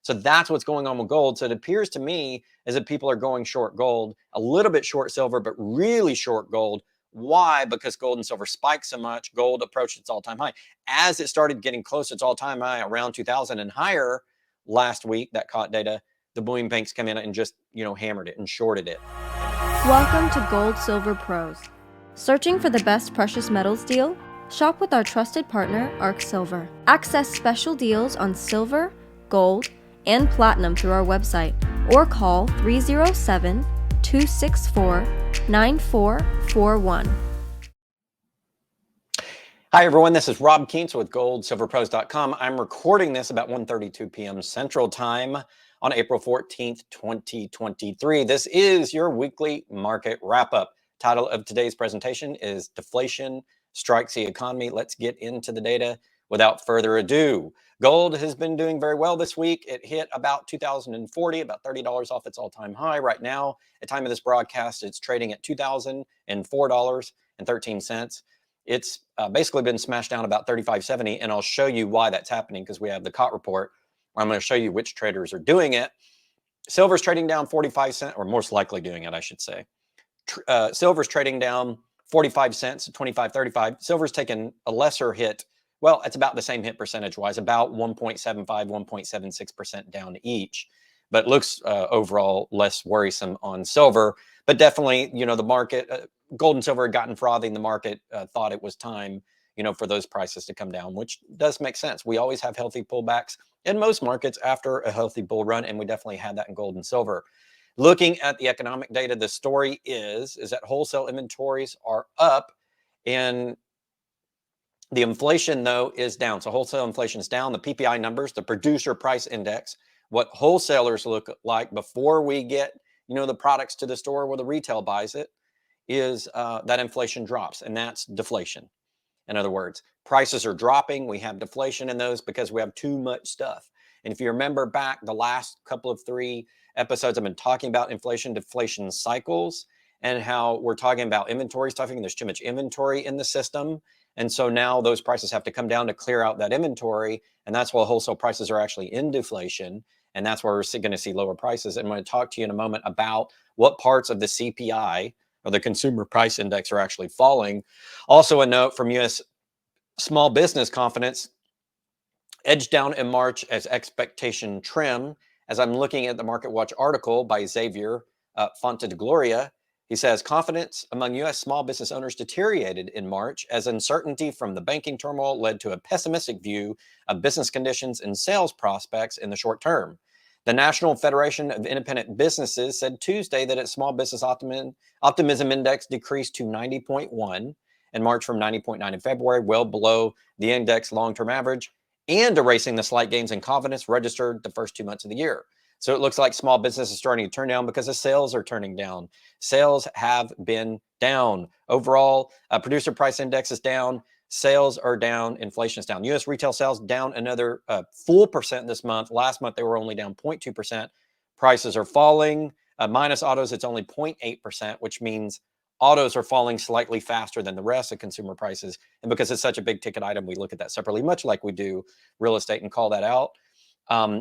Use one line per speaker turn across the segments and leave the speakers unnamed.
So that's what's going on with gold. So it appears to me as if people are going short gold, a little bit short silver, but really short gold. Why? Because gold and silver spiked so much. Gold approached its all-time high. As it started getting close to its all-time high around 2000 and higher last week, that caught data, the bullion banks come in and just, hammered it and shorted it.
Welcome to Gold Silver Pros. Searching for the best precious metals deal? Shop with our trusted partner, ARC Silver. Access special deals on silver, gold, and platinum through our website or call 307-264-9441.
Hi everyone, this is Rob Kientz with GoldSilverPros.com. I'm recording this about 1:32 p.m. Central Time on April 14th, 2023. This is your weekly market wrap-up. Title of today's presentation is Deflation Strikes the Economy. Let's get into the data without further ado. Gold has been doing very well this week. It hit about 2,040, about $30 off its all-time high. Right now, at time of this broadcast, it's trading at $2,004.13. It's basically been smashed down about 35.70, and I'll show you why that's happening because we have the COT report where I'm going to show you which traders are doing it. Silver's trading down 45 cents, or most likely doing it, I should say. Silver's trading down 45 cents to 25.35. Silver's taken a lesser hit. Well, it's about the same hit percentage-wise, about 1.75, 1.76% down each, but looks overall less worrisome on silver. But definitely, the market, gold and silver had gotten frothy, and the market thought it was time, for those prices to come down, which does make sense. We always have healthy pullbacks in most markets after a healthy bull run, and we definitely had that in gold and silver. Looking at the economic data, the story is that wholesale inventories are up, and the inflation, though, is down. So wholesale inflation is down. The PPI numbers, the producer price index, what wholesalers look like before we get, the products to the store where the retail buys it, is that inflation drops, and that's deflation. In other words, prices are dropping. We have deflation in those because we have too much stuff. And if you remember back the last couple of 3 episodes, I've been talking about inflation, deflation cycles, and how we're talking about inventory stuffing. There's too much inventory in the system. And so now those prices have to come down to clear out that inventory. And that's why wholesale prices are actually in deflation. And that's where we're going to see lower prices. And I'm going to talk to you in a moment about what parts of the CPI or the consumer price index are actually falling. Also a note from U.S. small business confidence edged down in March as expectation trim. As I'm looking at the Market Watch article by Xavier Fontagloria, he says confidence among U.S. small business owners deteriorated in March as uncertainty from the banking turmoil led to a pessimistic view of business conditions and sales prospects in the short term. The National Federation of Independent Businesses said Tuesday that its small business optimism index decreased to 90.1 in March from 90.9 in February, well below the index long-term average, and erasing the slight gains in confidence registered the first 2 months of the year. So it looks like small business is starting to turn down because the sales are turning down. Sales have been down. Overall, producer price index is down. Sales are down. Inflation is down. U.S. retail sales down another full percent this month. Last month, they were only down 0.2%. Prices are falling. Minus autos, it's only 0.8%, which means autos are falling slightly faster than the rest of consumer prices. And because it's such a big ticket item, we look at that separately, much like we do real estate, and call that out.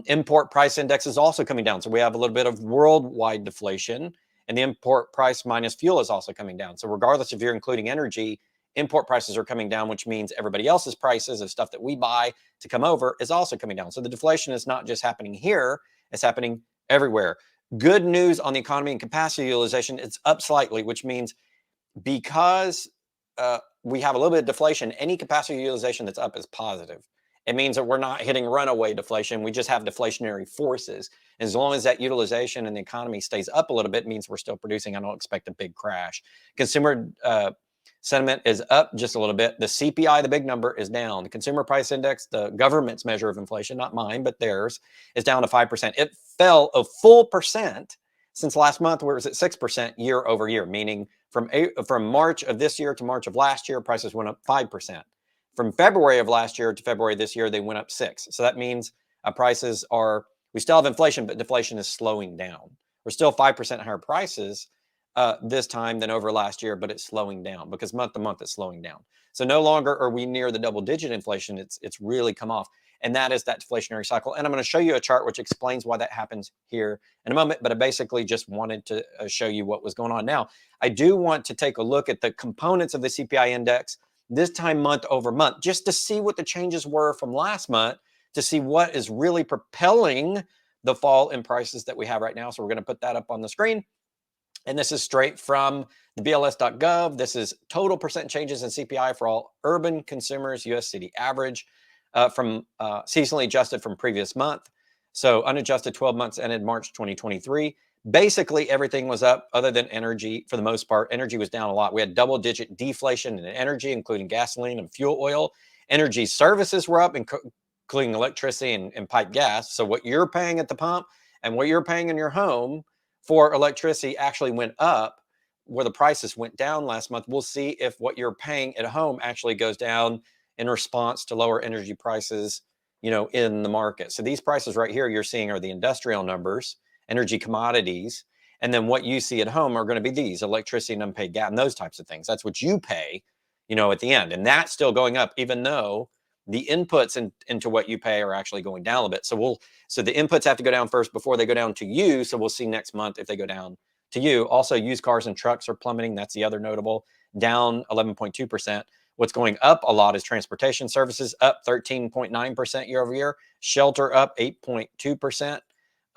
Import price index is also coming down. So we have a little bit of worldwide deflation, and the import price minus fuel is also coming down. So regardless if you're including energy, import prices are coming down, which means everybody else's prices of stuff that we buy to come over is also coming down. So the deflation is not just happening here, it's happening everywhere. Good news on the economy and capacity utilization, it's up slightly, which means because we have a little bit of deflation, any capacity utilization that's up is positive. It means that we're not hitting runaway deflation. We just have deflationary forces. As long as that utilization in the economy stays up a little bit, it means we're still producing. I don't expect a big crash. Consumer sentiment is up just a little bit. The CPI, the big number, is down. The consumer price index, the government's measure of inflation, not mine, but theirs, is down to 5%. It fell a full percent since last month, where it was at 6% year over year, meaning from March of this year to March of last year, prices went up 5%. From February of last year to February this year, they went up 6%. So that means prices are, we still have inflation, but deflation is slowing down. We're still 5% higher prices this time than over last year, but it's slowing down because month to month it's slowing down. So no longer are we near the double-digit inflation. It's really come off. and that is that deflationary cycle. And I'm going to show you a chart which explains why that happens here in a moment, but I basically just wanted to show you what was going on. Now, I do want to take a look at the components of the CPI index, this time month over month, just to see what the changes were from last month, to see what is really propelling the fall in prices that we have right now. So we're going to put that up on the screen. And this is straight from the BLS.gov. This is total percent changes in CPI for all urban consumers, US city average, from seasonally adjusted from previous month. So unadjusted 12 months ended March 2023. Basically, everything was up other than energy for the most part. Energy was down a lot. We had double-digit deflation in energy, including gasoline and fuel oil. Energy services were up, including electricity and pipe gas. So what you're paying at the pump and what you're paying in your home for electricity actually went up, where the prices went down last month. We'll see if what you're paying at home actually goes down in response to lower energy prices, in the market. So these prices right here you're seeing are the industrial numbers, energy commodities, and then what you see at home are going to be these: electricity and unpaid gas and those types of things. That's what you pay, at the end. And that's still going up, even though the inputs into what you pay are actually going down a bit. So the inputs have to go down first before they go down to you. So we'll see next month if they go down to you. Also, used cars and trucks are plummeting. That's the other notable, down 11.2%. What's going up a lot is transportation services, up 13.9% year over year. Shelter up 8.2%.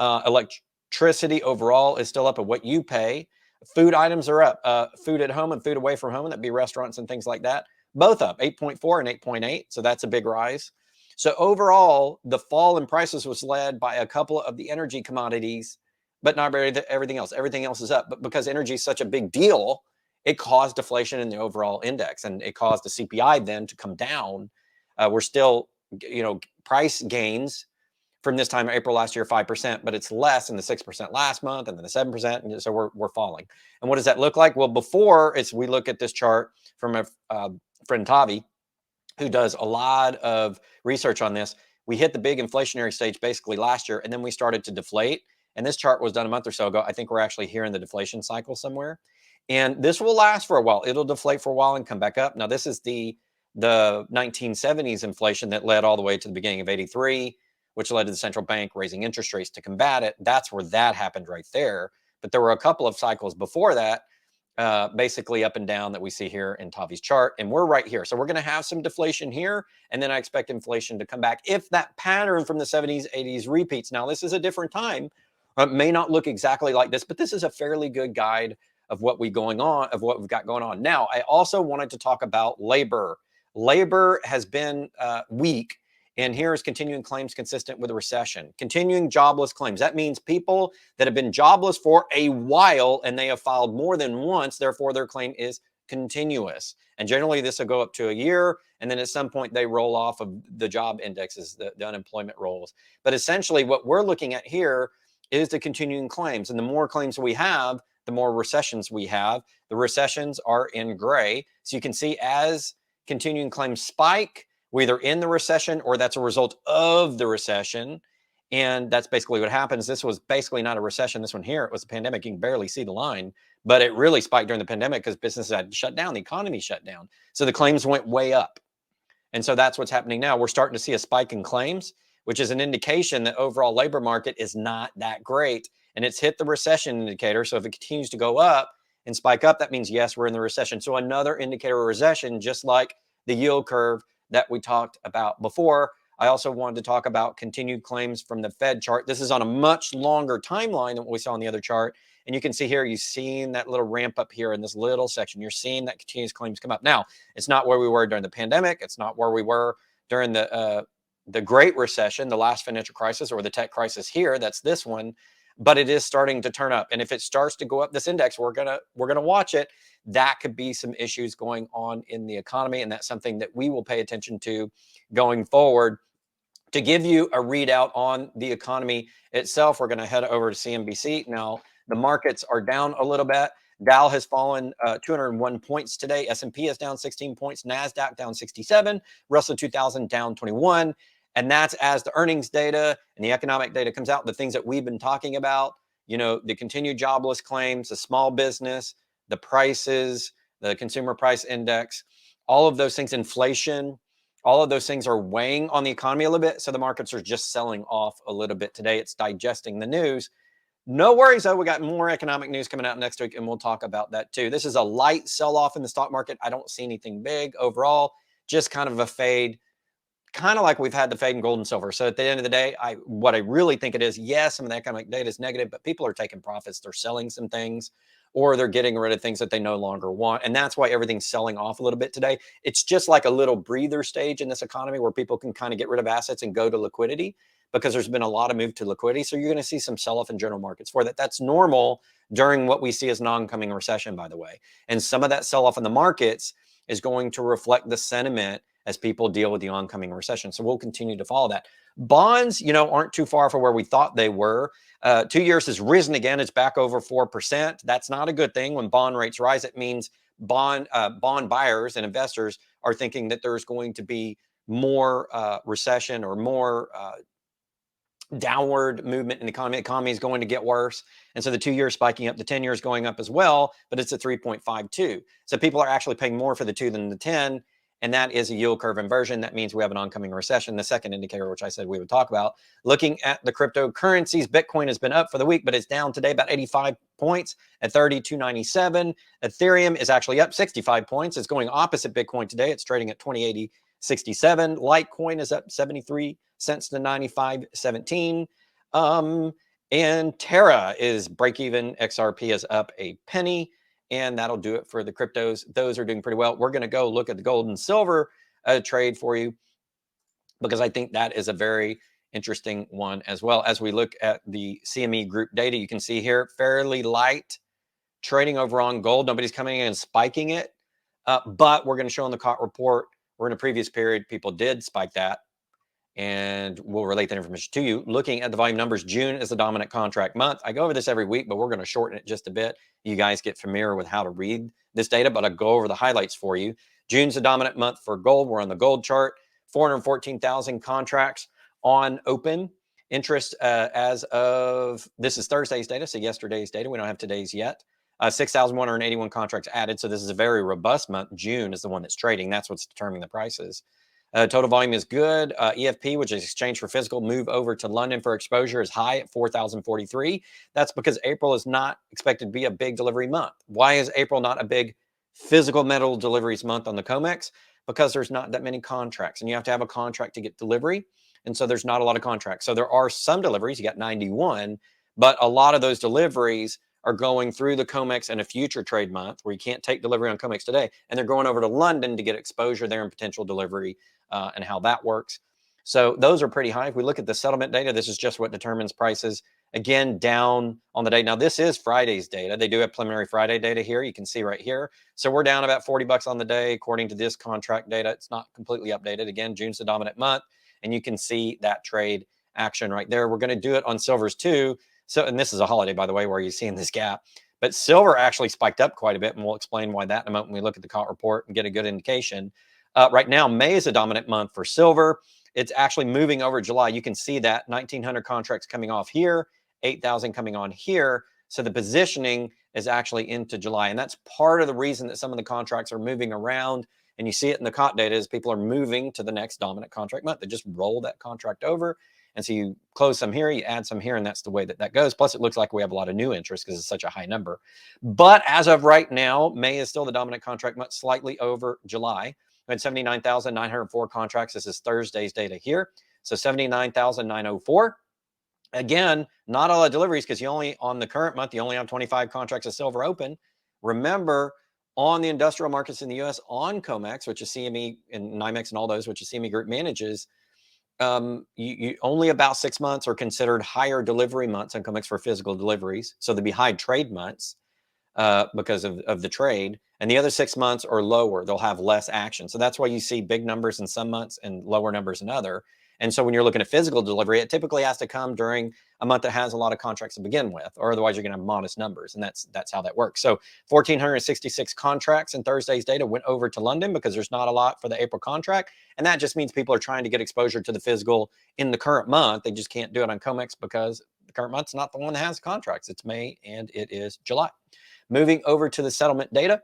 Electricity overall is still up at what you pay. Food items are up. Food at home and food away from home, that'd be restaurants and things like that, both up 8.4 and 8.8. So that's a big rise. So overall, the fall in prices was led by a couple of the energy commodities, but not everything else. Everything else is up. But because energy is such a big deal, it caused deflation in the overall index, and it caused the CPI then to come down. We're still, price gains from this time April last year, 5%, but it's less than the 6% last month and then the 7%. And so we're falling. And what does that look like? Well, before we look at this chart from a friend Tavi, who does a lot of research on this. We hit the big inflationary stage basically last year, and then we started to deflate. And this chart was done a month or so ago. I think we're actually here in the deflation cycle somewhere. And this will last for a while. It'll deflate for a while and come back up. Now, this is the 1970s inflation that led all the way to the beginning of 83, which led to the central bank raising interest rates to combat it. That's where that happened right there. But there were a couple of cycles before that, basically up and down, that we see here in Tavi's chart. And we're right here. So we're going to have some deflation here. And then I expect inflation to come back if that pattern from the 70s, 80s repeats. Now, this is a different time. It may not look exactly like this, but this is a fairly good guide of what we've got going on. Now, I also wanted to talk about labor. Labor has been weak. And here is continuing claims consistent with a recession. Continuing jobless claims. That means people that have been jobless for a while and they have filed more than once. Therefore, their claim is continuous. And generally, this will go up to a year. And then at some point, they roll off of the job indexes, the unemployment rolls. But essentially, what we're looking at here is the continuing claims. And the more claims we have, the more recessions we have. The recessions are in gray. So you can see as continuing claims spike, we're either in the recession or that's a result of the recession. And that's basically what happens. This was basically not a recession. This one here, it was a pandemic. You can barely see the line, but it really spiked during the pandemic because businesses had shut down. The economy shut down. So the claims went way up. And so that's what's happening now. We're starting to see a spike in claims, which is an indication that overall labor market is not that great. And it's hit the recession indicator. So if it continues to go up and spike up, that means, yes, we're in the recession. So another indicator of recession, just like the yield curve that we talked about before. I also wanted to talk about continued claims from the Fed chart. This is on a much longer timeline than what we saw on the other chart. And you can see here, you've seen that little ramp up here in this little section. You're seeing that continuous claims come up. Now, it's not where we were during the pandemic. It's not where we were during the Great Recession, the last financial crisis, or the tech crisis here. That's this one. But it is starting to turn up. And if it starts to go up this index, we're gonna watch it. That could be some issues going on in the economy. And that's something that we will pay attention to going forward. To give you a readout on the economy itself, we're going to head over to CNBC. Now, the markets are down a little bit. Dow has fallen 201 points today. S&P is down 16 points. NASDAQ down 67. Russell 2000 down 21. And that's as the earnings data and the economic data comes out, the things that we've been talking about, the continued jobless claims, the small business, the prices, the consumer price index, all of those things, inflation, All of those things are weighing on the economy a little bit. So the markets are just selling off a little bit today. It's digesting the news. No worries, though. We got more economic news coming out next week, and we'll talk about that too. This is a light sell-off in the stock market. I don't see anything big overall, just kind of a fade, kind of like we've had the fade in gold and silver. So at the end of the day, what I really think it is, yes, some of the economic data is negative, but people are taking profits. They're selling some things, or they're getting rid of things that they no longer want. And that's why everything's selling off a little bit today. It's just like a little breather stage in this economy where people can kind of get rid of assets and go to liquidity, because there's been a lot of move to liquidity. So you're going to see some sell-off in general markets for that. That's normal during what we see as an oncoming recession, by the way. And some of that sell-off in the markets is going to reflect the sentiment as people deal with the oncoming recession. So we'll continue to follow that. Bonds, aren't too far from where we thought they were. 2 years has risen again. It's back over 4%. That's not a good thing. When bond rates rise, it means bond buyers and investors are thinking that there's going to be more recession or more downward movement in the economy. The economy is going to get worse. And so the 2 years spiking up, the 10 years going up as well, but it's a 3.52. So people are actually paying more for the 2 than the 10. And that is a yield curve inversion. That means we have an oncoming recession. The second indicator, which I said we would talk about. Looking at the cryptocurrencies, Bitcoin has been up for the week, but it's down today about 85 points at 32.97. Ethereum is actually up 65 points. It's going opposite Bitcoin today. It's trading at 20.80. 67. Litecoin is up 73 cents to 95.17. And Terra is break even. XRP is up a penny. And that'll do it for the cryptos. Those are doing pretty well. We're going to go look at the gold and silver trade for you, because I think that is a very interesting one as well. As we look at the CME group data, you can see here fairly light trading over on gold. Nobody's coming in and spiking it. But we're going to show in the COT report, we're in a previous period, people did spike that. And we'll relate that information to you. Looking at the volume numbers, June is the dominant contract month. I go over this every week, but we're going to shorten it just a bit. You guys get familiar with how to read this data, but I'll go over the highlights for you. June's the dominant month for gold. We're on the gold chart. 414,000 contracts on open interest as of, this is Thursday's data, so yesterday's data. We don't have today's yet. 6,181 contracts added. So this is a very robust month. June is the one that's trading. That's what's determining the prices. Total volume is good. EFP, which is exchange for physical, move over to London for exposure, is high at 4,043. That's because April is not expected to be a big delivery month. Why is April not a big physical metal deliveries month on the COMEX? Because there's not that many contracts, and you have to have a contract to get delivery. And so there's not a lot of contracts. So there are some deliveries, you got 91, but a lot of those deliveries are going through the COMEX in a future trade month where you can't take delivery on COMEX today. And they're going over to London to get exposure there and potential delivery and how that works. So those are pretty high. If we look at the settlement data, this is just what determines prices. Again, down on the day. Now, this is Friday's data. They do have preliminary Friday data here. You can see right here. So we're down about $40 on the day, according to this contract data. It's not completely updated. Again, June's the dominant month, and you can see that trade action right there. We're going to do it on silvers too. So, and this is a holiday, by the way, where you're seeing this gap. But silver actually spiked up quite a bit, and we'll explain why that in a moment when we look at the COT report and get a good indication. Right now, May is a dominant month for silver. It's actually moving over July. You can see that 1,900 contracts coming off here, 8,000 coming on here. So the positioning is actually into July. And that's part of the reason that some of the contracts are moving around. And you see it in the COT data is people are moving to the next dominant contract month. They just roll that contract over. And so you close some here, you add some here, and that's the way that that goes. Plus, it looks like we have a lot of new interest because it's such a high number. But as of right now, May is still the dominant contract month, slightly over July. We had 79,904 contracts. This is Thursday's data here. So 79,904. Again, not a lot of deliveries because on the current month, you only have 25 contracts of silver open. Remember, on the industrial markets in the U.S., on COMEX, which is CME and NYMEX and all those, which is CME Group manages, you only about 6 months are considered higher delivery months on COMEX for physical deliveries. So there'd be high trade months because of the trade. And the other 6 months are lower. They'll have less action. So that's why you see big numbers in some months and lower numbers in other. And so when you're looking at physical delivery, it typically has to come during a month that has a lot of contracts to begin with, or otherwise you're going to have modest numbers. And that's how that works. So 1,466 contracts in Thursday's data went over to London because there's not a lot for the April contract. And that just means people are trying to get exposure to the physical in the current month. They just can't do it on COMEX because the current month's not the one that has contracts. It's May and it is July. Moving over to the settlement data.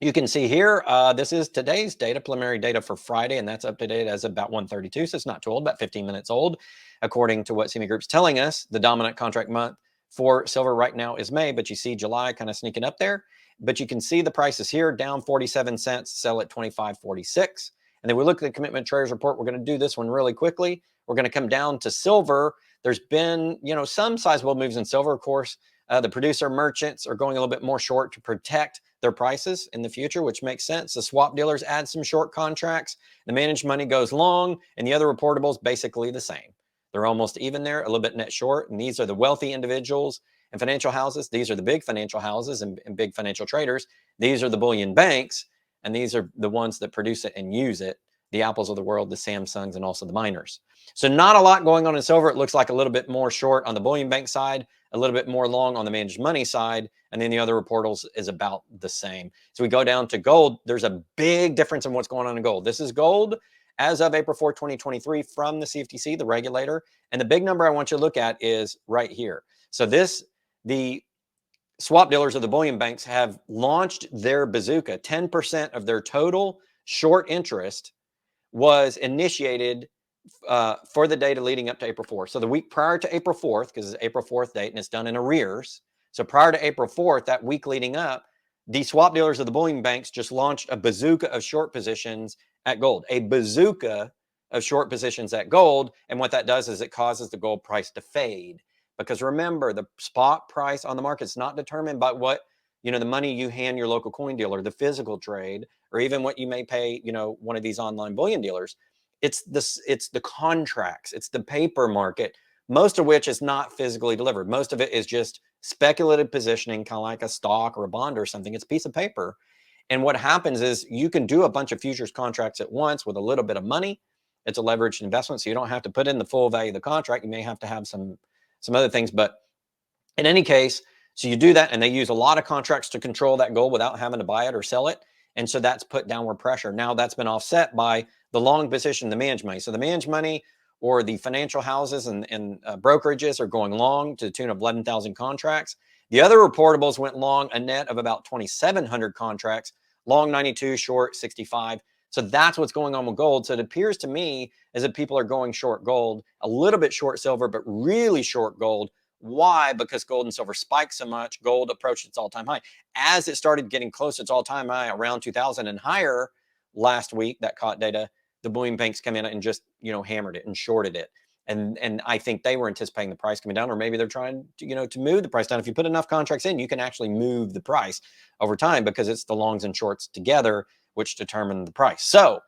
You can see here, this is today's data, preliminary data for Friday, and that's up to date as of about 1:32, so it's not too old, about 15 minutes old. According to what CME Group's telling us, the dominant contract month for silver right now is May, but you see July kind of sneaking up there. But you can see the prices here, down 47 cents, sell at 25.46. And then we look at the commitment traders report. We're going to do this one really quickly. We're going to come down to silver. There's been, some sizable moves in silver, of course. The producer merchants are going a little bit more short to protect their prices in the future, which makes sense. The swap dealers add some short contracts. The managed money goes long, and the other reportables basically the same. They're almost even there, a little bit net short. And these are the wealthy individuals and financial houses. These are the big financial houses and big financial traders. These are the bullion banks, and these are the ones that produce it and use it. The Apples of the world, the Samsungs, and also the miners. So not a lot going on in silver. It looks like a little bit more short on the bullion bank side, a little bit more long on the managed money side, and then the other reportals is about the same. So we go down to gold. There's a big difference in what's going on in gold. This is gold as of April 4, 2023 from the CFTC, the regulator. And the big number I want you to look at is right here. So the swap dealers of the bullion banks have launched their bazooka. 10% of their total short interest was initiated for the data leading up to April 4th. So the week prior to April 4th, because it's April 4th date and it's done in arrears. So prior to April 4th, that week leading up, the swap dealers of the bullion banks just launched a bazooka of short positions at gold, a bazooka of short positions at gold. And what that does is it causes the gold price to fade. Because remember, the spot price on the market is not determined by what, the money you hand your local coin dealer, the physical trade, or even what you may pay, one of these online bullion dealers. It's the contracts, it's the paper market, most of which is not physically delivered. Most of it is just speculative positioning, kind of like a stock or a bond or something. It's a piece of paper. And what happens is you can do a bunch of futures contracts at once with a little bit of money. It's a leveraged investment, so you don't have to put in the full value of the contract. You may have to have some other things, but in any case, so you do that, and they use a lot of contracts to control that gold without having to buy it or sell it. And so that's put downward pressure. Now that's been offset by the long position, the managed money. So the managed money or the financial houses and brokerages are going long to the tune of 11,000 contracts. The other reportables went long a net of about 2,700 contracts, long 92, short 65. So that's what's going on with gold. So it appears to me as if people are going short gold, a little bit short silver, but really short gold. Why? Because gold and silver spiked so much. Gold approached its all-time high. As it started getting close to its all-time high around 2000 and higher last week, that caught data, the bullion banks come in and just, hammered it and shorted it. And I think they were anticipating the price coming down, or maybe they're trying to, to move the price down. If you put enough contracts in, you can actually move the price over time because it's the longs and shorts together which determine the price. So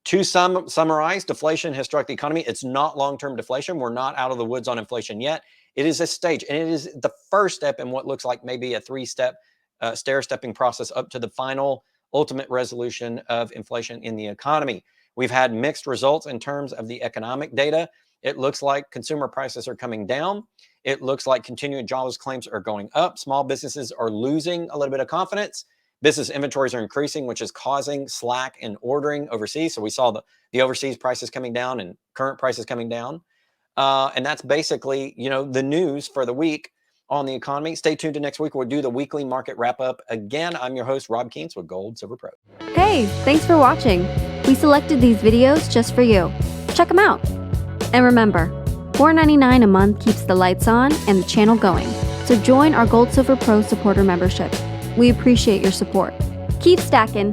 to summarize, deflation has struck the economy. It's not long-term deflation. We're not out of the woods on inflation yet. It is a stage, and it is the first step in what looks like maybe a three-step stair-stepping process up to the final ultimate resolution of inflation in the economy. We've had mixed results in terms of the economic data. It looks like consumer prices are coming down. It looks like continuing jobless claims are going up. Small businesses are losing a little bit of confidence. Business inventories are increasing, which is causing slack in ordering overseas. So we saw the overseas prices coming down and current prices coming down. And that's basically, the news for the week on the economy. Stay tuned to next week. We'll do the weekly market wrap up. Again, I'm your host, Rob 𝘾𝙀 with Gold Silver Pro.
Hey, thanks for watching. We selected these videos just for you. Check them out. And remember, $4.99 a month keeps the lights on and the channel going. So join our Gold Silver Pro supporter membership. We appreciate your support. Keep stacking.